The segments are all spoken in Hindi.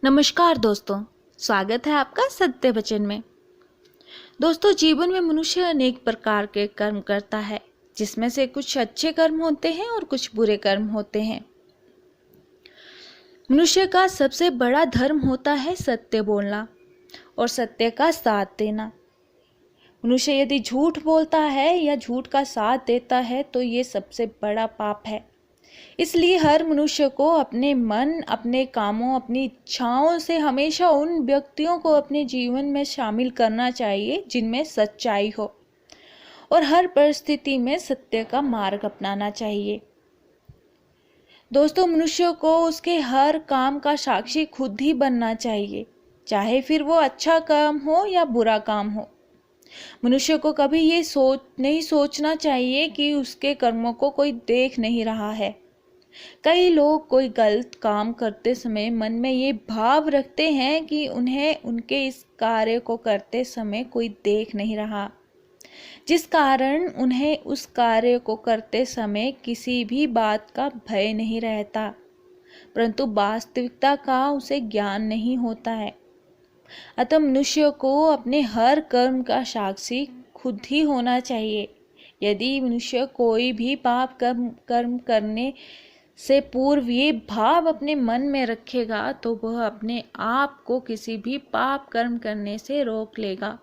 नमस्कार दोस्तों, स्वागत है आपका सत्य वचन में। दोस्तों, जीवन में मनुष्य अनेक प्रकार के कर्म करता है, जिसमें से कुछ अच्छे कर्म होते हैं और कुछ बुरे कर्म होते हैं। मनुष्य का सबसे बड़ा धर्म होता है सत्य बोलना और सत्य का साथ देना। मनुष्य यदि झूठ बोलता है या झूठ का साथ देता है तो ये सबसे बड़ा पाप है। इसलिए हर मनुष्य को अपने मन, अपने कामों, अपनी इच्छाओं से हमेशा उन व्यक्तियों को अपने जीवन में शामिल करना चाहिए जिनमें सच्चाई हो, और हर परिस्थिति में सत्य का मार्ग अपनाना चाहिए। दोस्तों, मनुष्य को उसके हर काम का साक्षी खुद ही बनना चाहिए, चाहे फिर वो अच्छा काम हो या बुरा काम हो। मनुष्य को कभी ये नहीं सोचना चाहिए कि उसके कर्मों को कोई देख नहीं रहा है। कई लोग कोई गलत काम करते समय मन में ये भाव रखते हैं कि उन्हें उनके इस कार्य को करते समय कोई देख नहीं रहा, जिस कारण उन्हें उस कार्य को करते समय किसी भी बात का भय नहीं रहता, परंतु वास्तविकता का उसे ज्ञान नहीं होता है। अतः मनुष्य को अपने हर कर्म का साक्षी खुद ही होना चाहिए। यदि मनुष्य कोई भी पाप कर्म करने से पूर्व ये भाव अपने मन में रखेगा तो वह अपने आप को किसी भी पाप कर्म करने से रोक लेगा।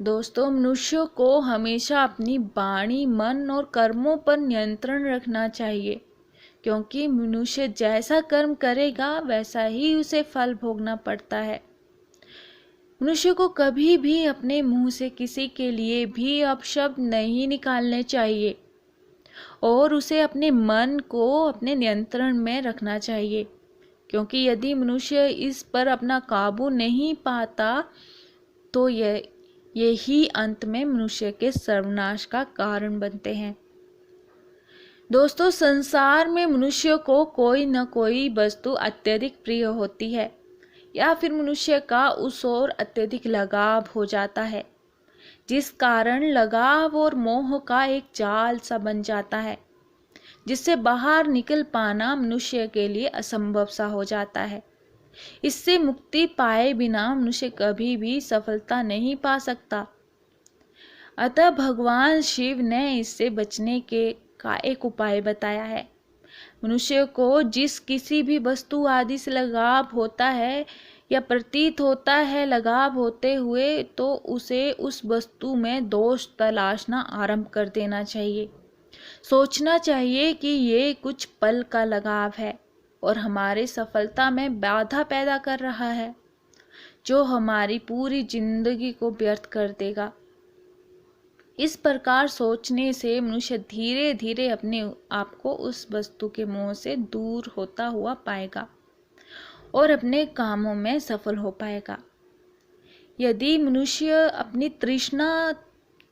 दोस्तों, मनुष्य को हमेशा अपनी वाणी, मन और कर्मों पर नियंत्रण रखना चाहिए, क्योंकि मनुष्य जैसा कर्म करेगा वैसा ही उसे फल भोगना पड़ता है। मनुष्य को कभी भी अपने मुंह से किसी के लिए भी अपशब्द नहीं निकालने चाहिए और उसे अपने मन को अपने नियंत्रण में रखना चाहिए, क्योंकि यदि मनुष्य इस पर अपना काबू नहीं पाता तो यही अंत में मनुष्य के सर्वनाश का कारण बनते हैं। दोस्तों, संसार में मनुष्य को कोई न कोई वस्तु अत्यधिक प्रिय होती है या फिर मनुष्य का उस ओर अत्यधिक लगाव हो जाता है, जिस कारण लगाव और मोह का एक जाल सा बन जाता है, जिससे बाहर निकल पाना मनुष्य के लिए असंभव सा हो जाता है। इससे मुक्ति पाए बिना मनुष्य कभी भी सफलता नहीं पा सकता। अतः भगवान शिव ने इससे बचने का एक उपाय बताया है। मनुष्य को किसी भी वस्तु आदि से लगाव होता है या प्रतीत होता है लगाव होते हुए, तो उसे उस वस्तु में दोष तलाशना आरंभ कर देना चाहिए। सोचना चाहिए कि ये कुछ पल का लगाव है और हमारी सफलता में बाधा पैदा कर रहा है, जो हमारी पूरी जिंदगी को व्यर्थ कर देगा। इस प्रकार सोचने से मनुष्य धीरे धीरे अपने आप को उस वस्तु के मोह से दूर होता हुआ पाएगा और अपने कामों में सफल हो पाएगा। यदि मनुष्य अपनी तृष्णा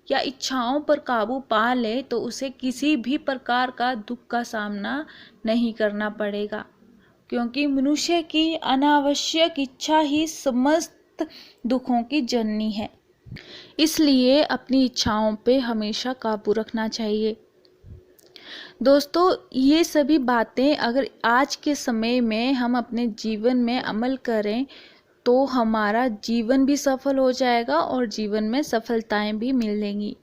या इच्छाओं पर काबू पा ले तो उसे किसी भी प्रकार का दुख का सामना नहीं करना पड़ेगा, क्योंकि मनुष्य की अनावश्यक इच्छा ही समस्त दुखों की जननी है। इसलिए अपनी इच्छाओं पे हमेशा काबू रखना चाहिए। दोस्तों, ये सभी बातें अगर आज के समय में हम अपने जीवन में अमल करें तो हमारा जीवन भी सफल हो जाएगा और जीवन में सफलताएं भी मिलेंगी।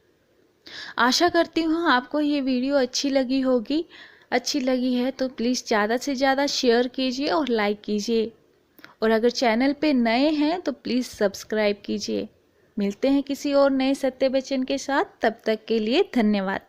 आशा करती हूँ आपको ये वीडियो अच्छी लगी होगी। अच्छी लगी है तो प्लीज़ ज़्यादा से ज़्यादा शेयर कीजिए और लाइक कीजिए, और अगर चैनल पे नए हैं तो प्लीज़ सब्सक्राइब कीजिए। मिलते हैं किसी और नए सत्य वचन के साथ, तब तक के लिए धन्यवाद।